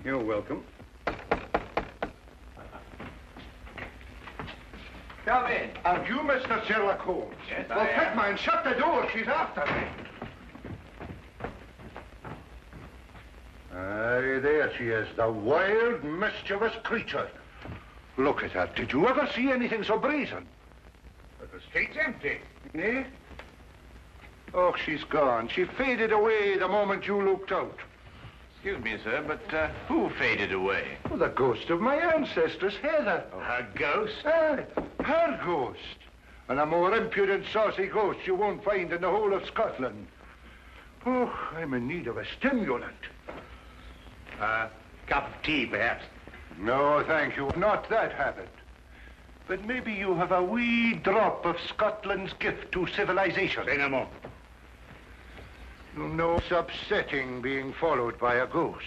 You're welcome. Come in. And you, Mr. Sherlock Holmes? Yes, well, I am. quick, man, shut the door. She's after me. Aye, there she is, the wild, mischievous creature. Look at her. Did you ever see anything so brazen? But the street's empty. Eh? Oh, she's gone. She faded away the moment you looked out. Excuse me, sir, but who faded away? Well, the ghost of my ancestress, Heather. Oh, her ghost? Aye, her ghost. And a more impudent, saucy ghost you won't find in the whole of Scotland. Oh, I'm in need of a stimulant. Cup of tea, perhaps. No, thank you. Not that habit. But maybe you have a wee drop of Scotland's gift to civilization. Say no more. You know, it's upsetting being followed by a ghost.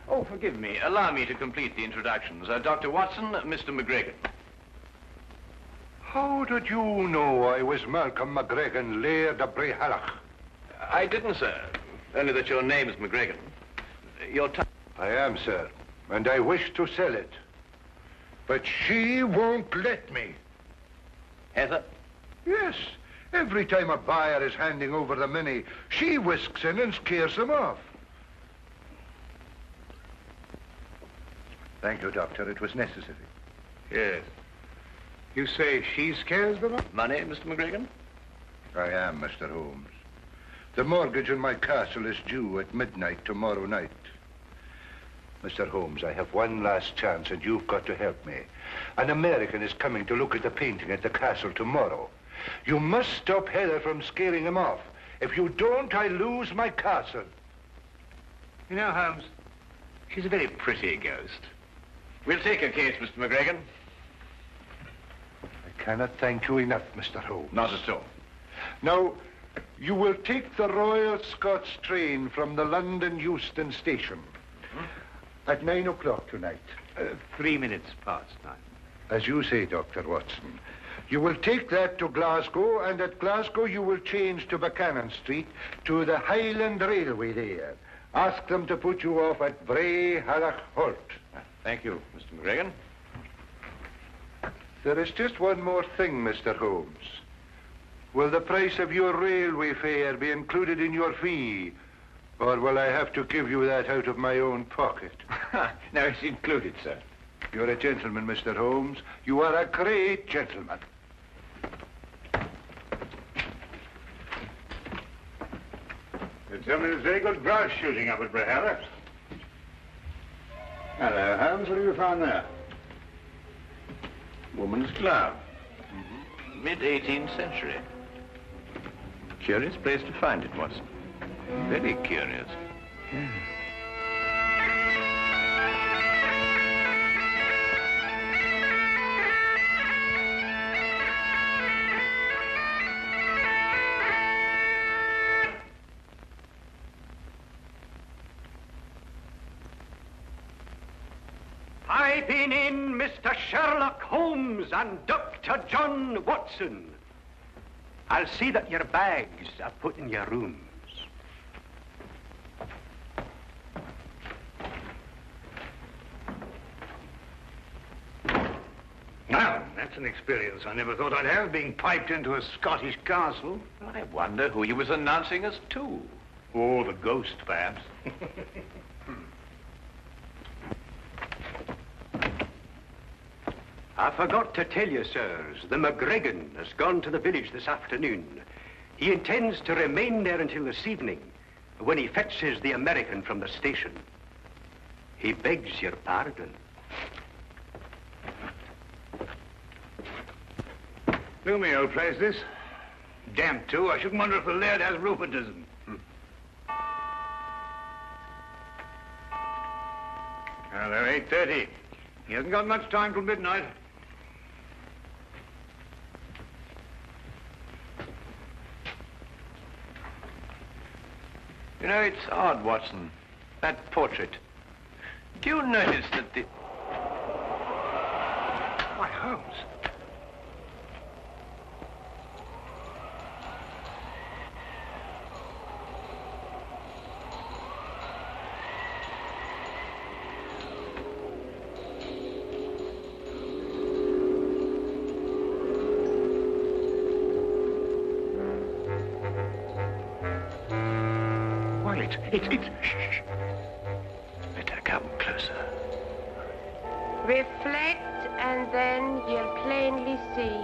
Oh, forgive me. Allow me to complete the introductions. Dr. Watson, Mr. McGregor. How did you know I was Malcolm McGregor, Laird of Brayhalloch? I didn't, sir. Only that your name is McGregor. Your time... I am, sir, and I wish to sell it. But she won't let me. Heather? Yes. Every time a buyer is handing over the money, she whisks in and scares them off. Thank you, Doctor. It was necessary. Yes. You say she scares them off? Money, Mr. McGregor? I am, Mr. Holmes. The mortgage on my castle is due at midnight tomorrow night. Mr. Holmes, I have one last chance, and you've got to help me. An American is coming to look at the painting at the castle tomorrow. You must stop Heather from scaring him off. If you don't, I lose my castle. You know, Holmes, she's a very pretty ghost. We'll take her case, Mr. McGregor. I cannot thank you enough, Mr. Holmes. Not at all. Now, you will take the Royal Scots train from the London Euston station at 9 o'clock tonight. 3 minutes past 9. As you say, Dr. Watson. You will take that to Glasgow, and at Glasgow you will change to Buchanan Street to the Highland Railway there. Ask them to put you off at Brayhalloch Halt. Thank you, Mr. McGregor. There is just one more thing, Mr. Holmes. Will the price of your railway fare be included in your fee? Or will I have to give you that out of my own pocket? No, it's included, sir. You're a gentleman, Mr. Holmes. You are a great gentleman. They tell me there's very good grouse shooting up at Brayhalloch. Hello, Holmes. What have you found there? Woman's glove. Mid-18th century. Curious place to find it, Watson. Very curious. I've been in, Mr. Sherlock Holmes and Dr. John Watson. I'll see that your bags are put in your rooms. Well, that's an experience I never thought I'd have, being piped into a Scottish castle. I wonder who he was announcing us to. Oh, the ghost, perhaps. I forgot to tell you, sirs, the McGregor has gone to the village this afternoon. He intends to remain there until this evening, when he fetches the American from the station. He begs your pardon. Gloomy old place, this. Damp, too. I shouldn't wonder if the laird has rheumatism. Well, they're 8:30. He hasn't got much time till midnight. You know, it's odd, Watson. That portrait. Do you notice that the... Why, Holmes. Why, it's... Shh. Let her come closer. Reflect, and then you'll plainly see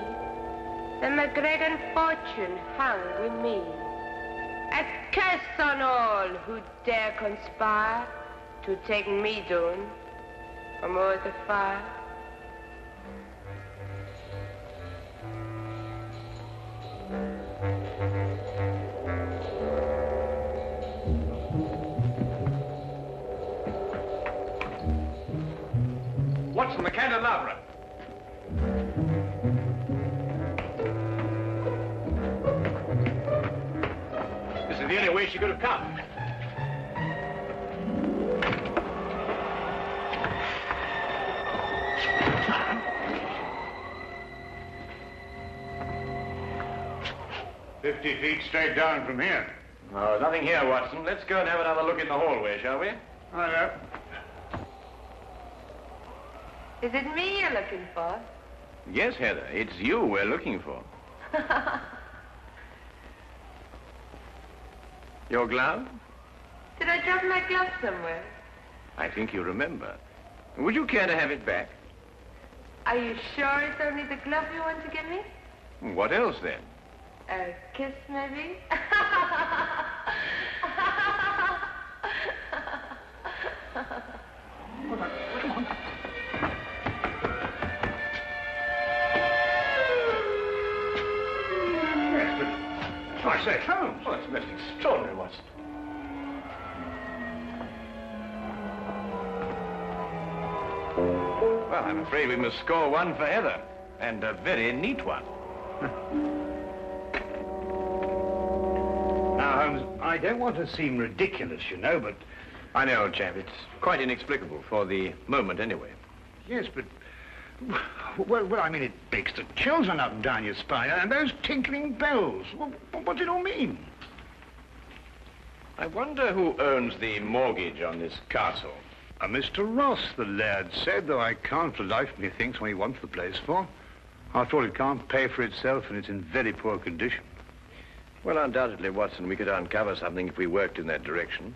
the McGregor fortune hung with me. A curse on all who dare conspire to take me down from o'er the fire. Watson, the candelabra. This is the only way she could have come. "50 feet straight down from here." Oh, nothing here, Watson. Let's go and have another look in the hallway, shall we? I know. Is it me you're looking for? Yes, Heather, it's you we're looking for. Your glove? Did I drop my glove somewhere? I think you remember. Would you care to have it back? Are you sure it's only the glove you want to give me? What else, then? A kiss, maybe? I say, Holmes. Oh, it's most extraordinary, Watson. Well, I'm afraid we must score one for Heather, and a very neat one. Now, Holmes, I don't want to seem ridiculous, you know, but... I know, old chap, it's quite inexplicable, for the moment anyway. Yes, but... Well, I mean, it makes the chills run up and down your spine, and those tinkling bells. What's it all mean? I wonder who owns the mortgage on this castle. Mr. Ross, the laird said, though I can't for the life of me think what he wants the place for. After all, it can't pay for itself, and it's in very poor condition. Well, undoubtedly, Watson, we could uncover something if we worked in that direction.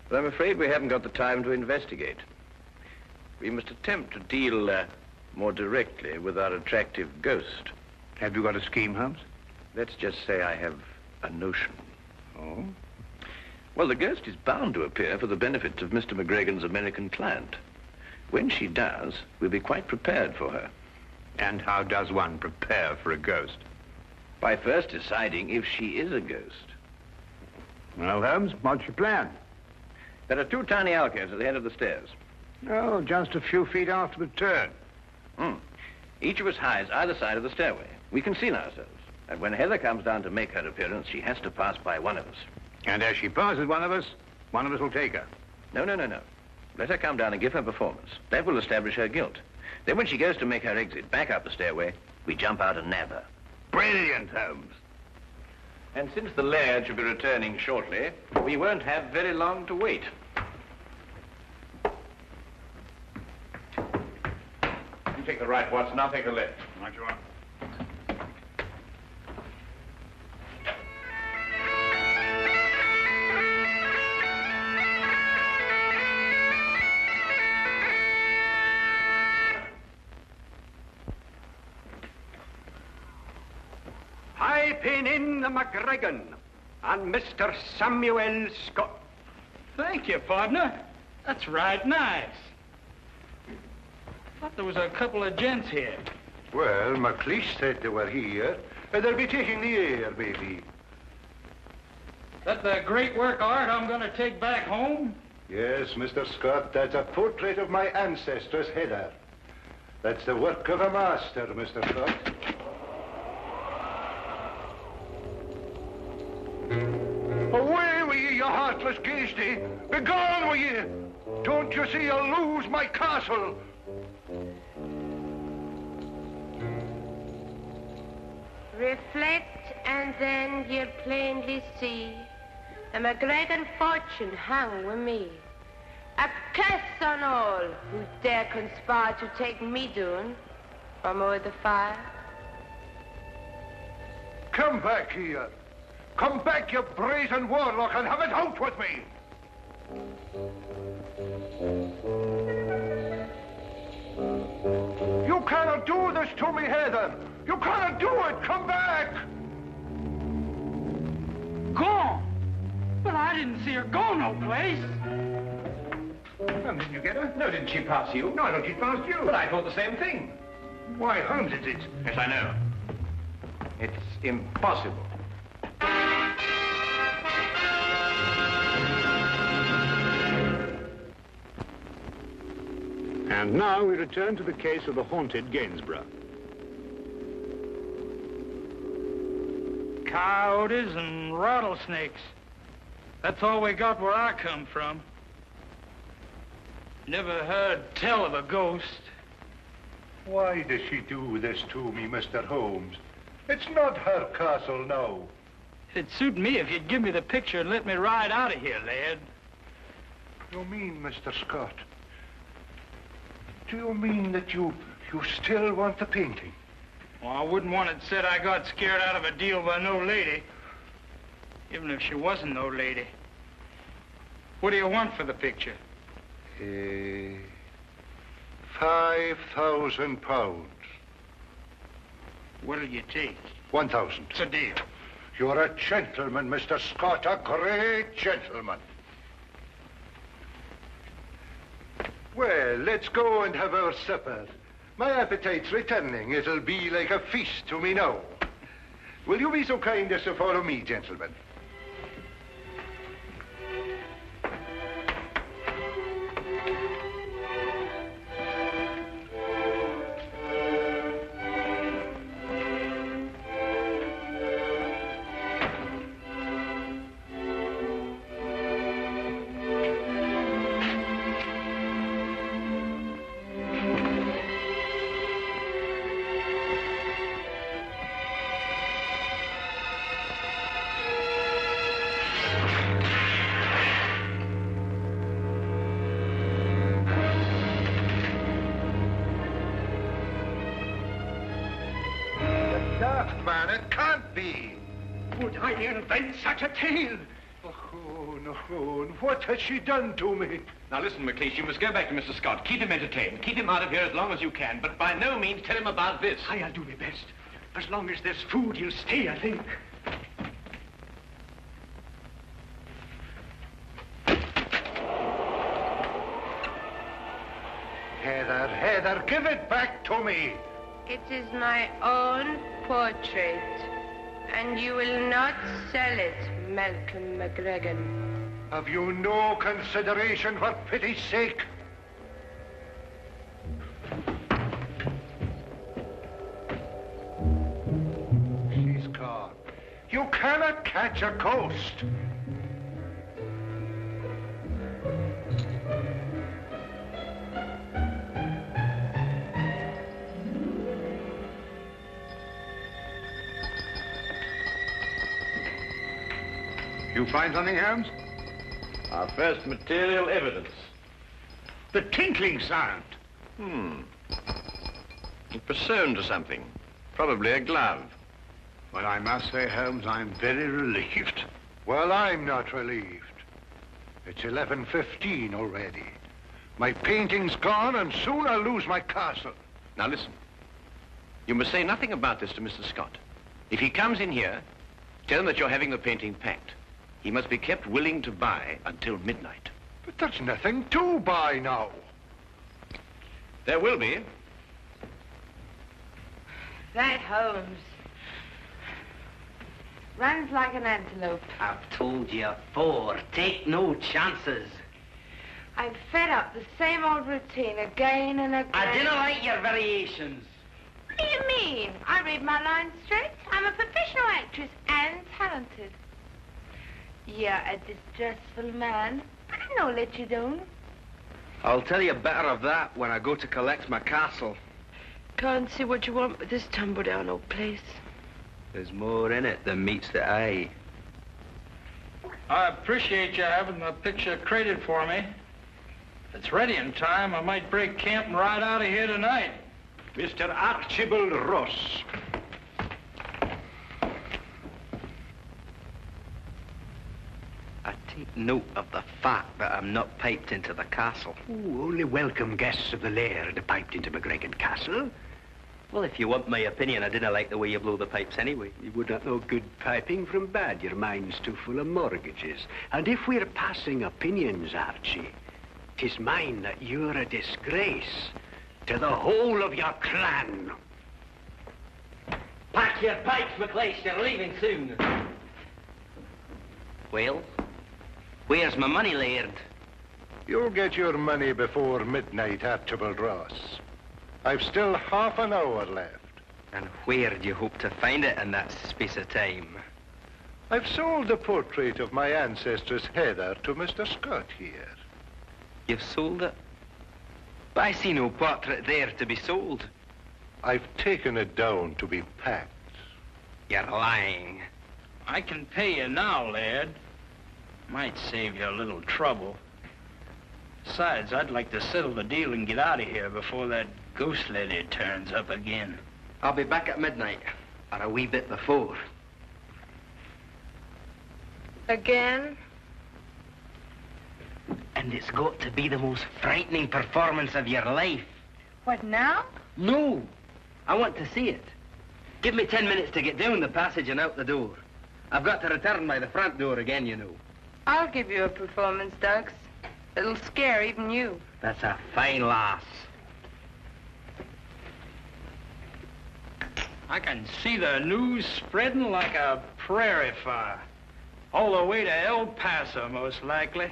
But I'm afraid we haven't got the time to investigate. We must attempt to deal more directly with our attractive ghost. Have you got a scheme, Holmes? Let's just say I have a notion. Oh? Well, the ghost is bound to appear for the benefit of Mr. McGregor's American client. When she does, we'll be quite prepared for her. And how does one prepare for a ghost? By first deciding if she is a ghost. Well, Holmes, what's your plan? There are two tiny alcoves at the head of the stairs. Oh, just a few feet after the turn. Each of us hides either side of the stairway. We conceal ourselves. And when Heather comes down to make her appearance, she has to pass by one of us. And as she passes one of us will take her. No. Let her come down and give her performance. That will establish her guilt. Then when she goes to make her exit back up the stairway, we jump out and nab her. Brilliant, Holmes. And since the laird should be returning shortly, we won't have very long to wait. You take the right, Watson. I'll take the left. Right you are. I pin in the McGregor and Mr. Samuel Scott. Thank you, partner. That's right nice. Thought there was a couple of gents here. Well, McLeish said they were here. They'll be taking the air, maybe. That the great work of art I'm going to take back home? Yes, Mr. Scott, that's a portrait of my ancestors, Heather. That's the work of a master, Mr. Scott. Away with you, you heartless ghasty! Begone with you! Don't you see you'll lose my castle? Reflect, and then you'll plainly see the McGregor fortune hung with me. A curse on all who dare conspire to take me down from o'er the fire. Come back here. Come back, you brazen warlock, and have it out with me! You cannot do this to me, Heather! You cannot do it! Come back! Gone? But I didn't see her go no place. Well, didn't you get her? No, didn't she pass you? No, I thought she passed you. But I thought the same thing. Why, Holmes, it's... Yes, I know. It's impossible. And now we return to the case of the haunted Gainsborough. Coyotes and rattlesnakes. That's all we got where I come from. Never heard tell of a ghost. Why does she do this to me, Mr. Holmes? It's not her castle now. It'd suit me if you'd give me the picture and let me ride out of here, lad. You mean, Mr. Scott? Do you mean that you still want the painting? Well, I wouldn't want it said I got scared out of a deal by no lady. Even if she wasn't no lady. What do you want for the picture? £5,000. What'll you take? 1,000. It's a deal. You're a gentleman, Mr. Scott, a great gentleman. Well, let's go and have our supper. My appetite's returning. It'll be like a feast to me now. Will you be so kind as to follow me, gentlemen? Man, it can't be. Would I invent such a tale? Oh, no. What has she done to me? Now listen, McLeish, you must go back to Mr. Scott. Keep him entertained. Keep him out of here as long as you can, but by no means tell him about this. I'll do my best. As long as there's food, he'll stay, I think. Heather, give it back to me. It is my own portrait, and you will not sell it, Malcolm McGregor. Have you no consideration for pity's sake? She's gone. You cannot catch a ghost. You find something, Holmes? Our first material evidence. The tinkling sound. It was sewn to something. Probably a glove. Well, I must say, Holmes, I'm very relieved. Well, I'm not relieved. It's 11:15 already. My painting's gone, and soon I'll lose my castle. Now listen. You must say nothing about this to Mr. Scott. If he comes in here, tell him that you're having the painting packed. He must be kept willing to buy until midnight. But there's nothing to buy now. There will be. That Holmes runs like an antelope. I've told you afore, take no chances. I'm fed up the same old routine again and again. I didn't like your variations. What do you mean? I read my lines straight. I'm a professional actress and talented. You're a distressful man, but I know let you down. I'll tell you better of that when I go to collect my castle. Can't see what you want with this tumble-down old place. There's more in it than meets the eye. I appreciate you having the picture crated for me. If it's ready in time, I might break camp and ride out of here tonight. Mr. Archibald Ross. Take note of the fact that I'm not piped into the castle. Ooh, only welcome guests of the laird piped into McGregor Castle. Well, if you want my opinion, I didn't like the way you blow the pipes anyway. You would not know good piping from bad. Your mind's too full of mortgages. And if we're passing opinions, Archie, 'tis mine that you're a disgrace to the whole of your clan. Pack your pipes, McLeish. You're leaving soon. Well, where's my money, Laird? You'll get your money before midnight, Archibald Ross. I've still half an hour left. And where do you hope to find it in that space of time? I've sold the portrait of my ancestress Heather to Mr. Scott here. You've sold it? But I see no portrait there to be sold. I've taken it down to be packed. You're lying. I can pay you now, lad. Might save you a little trouble. Besides, I'd like to settle the deal and get out of here before that ghost lady turns up again. I'll be back at midnight, or a wee bit before. Again? And it's got to be the most frightening performance of your life. What now? No, I want to see it. Give me 10 minutes to get down the passage and out the door. I've got to return by the front door again, you know. I'll give you a performance, Dux. It'll scare even you. That's a fine lass. I can see the news spreading like a prairie fire. All the way to El Paso, most likely.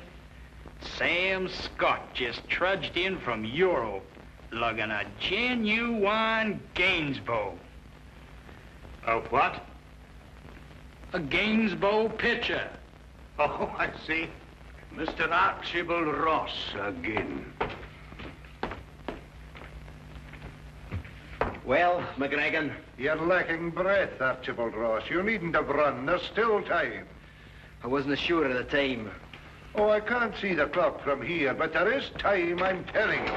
Sam Scott just trudged in from Europe, lugging a genuine Gainsborough. A what? A Gainsborough pitcher. Oh, I see. Mr. Archibald Ross again. Well, McGregor. You're lacking breath, Archibald Ross. You needn't have run. There's still time. I wasn't sure of the time. Oh, I can't see the clock from here, but there is time, I'm telling you.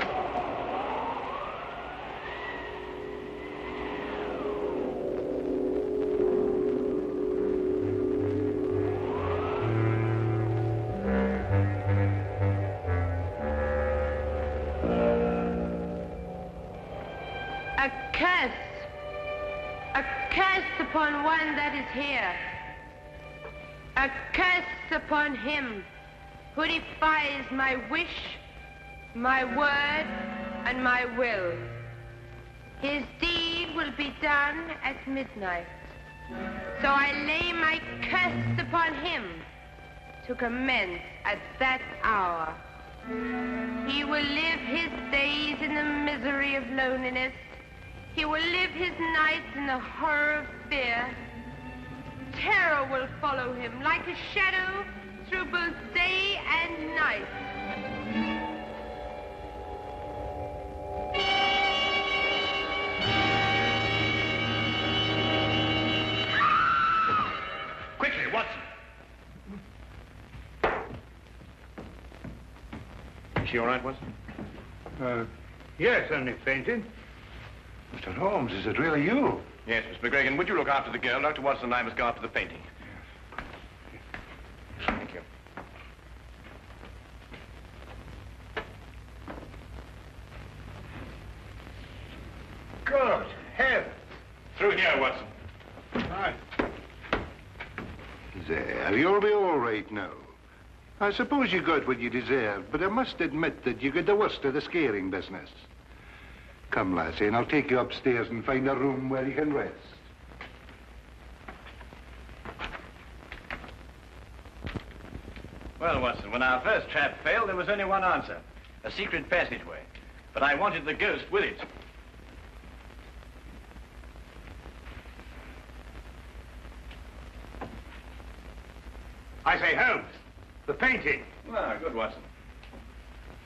A curse upon one that is here. A curse upon him who defies my wish, my word, and my will. His deed will be done at midnight. So I lay my curse upon him to commence at that hour. He will live his days in the misery of loneliness. He will live his nights in the horror of fear. Terror will follow him like a shadow through both day and night. Quickly, Watson. Is she all right, Watson? Yes, only fainted. Mr. Holmes, is it really you? Yes, Miss McGregor, would you look after the girl? Dr. Watson and I must go after the painting. Thank you. Good heavens. Through here, Watson. Right. There, you'll be all right now. I suppose you got what you deserved, but I must admit that you got the worst of the scaring business. Come, lassie, and I'll take you upstairs and find a room where you can rest. Well, Watson, when our first trap failed, there was only one answer. A secret passageway. But I wanted the ghost with it. I say, Holmes, the painting. Ah, good, Watson.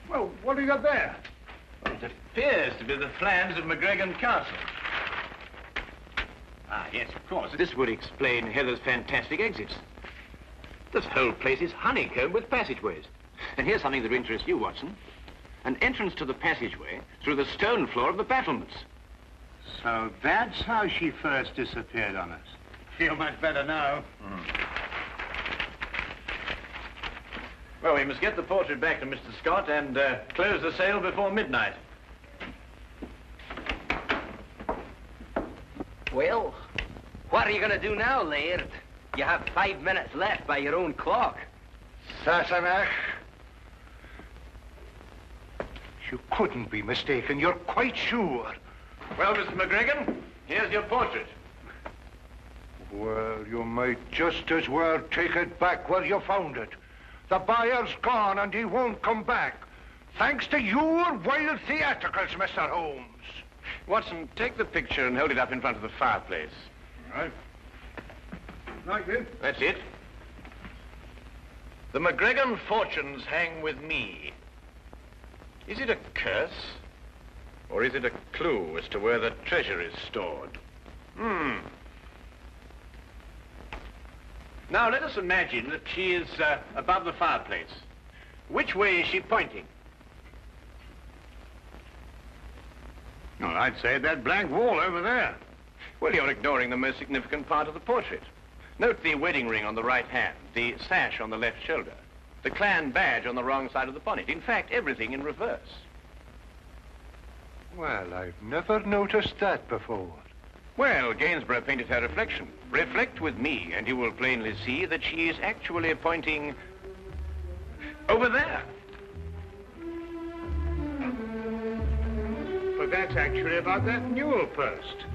Well, what have you got there? Well, it appears to be the plans of McGregor Castle. Ah, yes, of course. This would explain Heather's fantastic exits. This whole place is honeycombed with passageways. And here's something that will interest you, Watson. An entrance to the passageway through the stone floor of the battlements. So that's how she first disappeared on us. Feel much better now. Well, we must get the portrait back to Mr. Scott and close the sale before midnight. Well, what are you going to do now, Laird? You have 5 minutes left by your own clock. Sassenach. You couldn't be mistaken. You're quite sure. Well, Mr. McGregor, here's your portrait. Well, you might just as well take it back where you found it. The buyer's gone and he won't come back. Thanks to your wild theatricals, Mr. Holmes. Watson, take the picture and hold it up in front of the fireplace. All right. Like this? That's it. The McGregor fortunes hang with me. Is it a curse? Or is it a clue as to where the treasure is stored? Now, let us imagine that she is above the fireplace. Which way is she pointing? Well, I'd say that blank wall over there. Well, you're ignoring the most significant part of the portrait. Note the wedding ring on the right hand, the sash on the left shoulder, the clan badge on the wrong side of the bonnet. In fact, everything in reverse. Well, I've never noticed that before. Well, Gainsborough painted her reflection. Reflect with me, and you will plainly see that she is actually pointing over there. But that's actually about that newel post.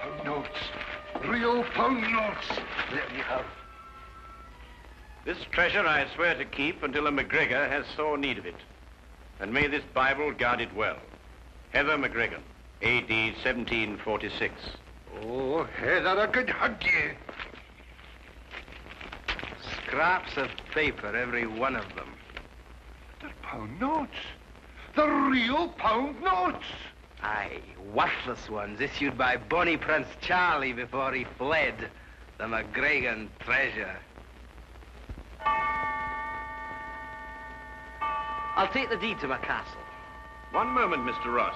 Pound notes. Real pound notes. There you have. This treasure I swear to keep until a McGregor has sore need of it. And may this Bible guard it well. Heather McGregor, A.D. 1746. Oh, Heather, I could hug you. Scraps of paper, every one of them. They're pound notes. The real pound notes. Aye, worthless ones issued by Bonnie Prince Charlie before he fled. The McGregor treasure. I'll take the deed to my castle. One moment, Mr. Ross.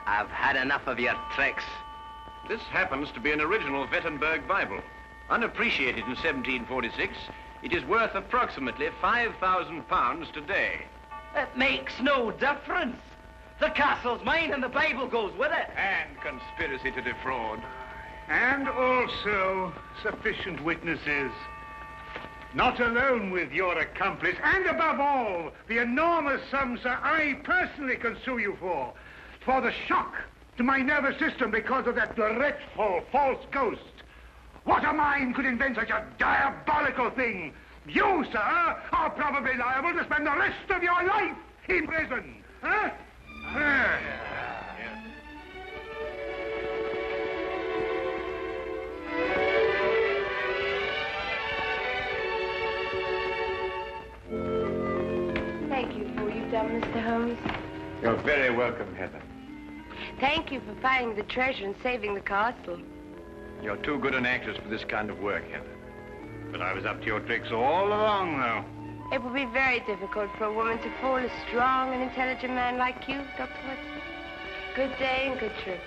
I've had enough of your tricks. This happens to be an original Wittenberg Bible. Unappreciated in 1746, it is worth approximately £5,000 today. It makes no difference. The castle's mine and the Bible goes with it. And conspiracy to defraud. And also sufficient witnesses. Not alone with your accomplice, and above all, the enormous sums that I personally can sue you for the shock to my nervous system because of that dreadful false ghost. What a mind could invent such a diabolical thing? You, sir, are probably liable to spend the rest of your life in prison. Huh? Thank you for what you've done, Mr. Holmes. You're very welcome, Heather. Thank you for finding the treasure and saving the castle. You're too good an actress for this kind of work, Heather. But I was up to your tricks all along, though. It would be very difficult for a woman to fool a strong and intelligent man like you, Dr. Watson. Good day and good trip.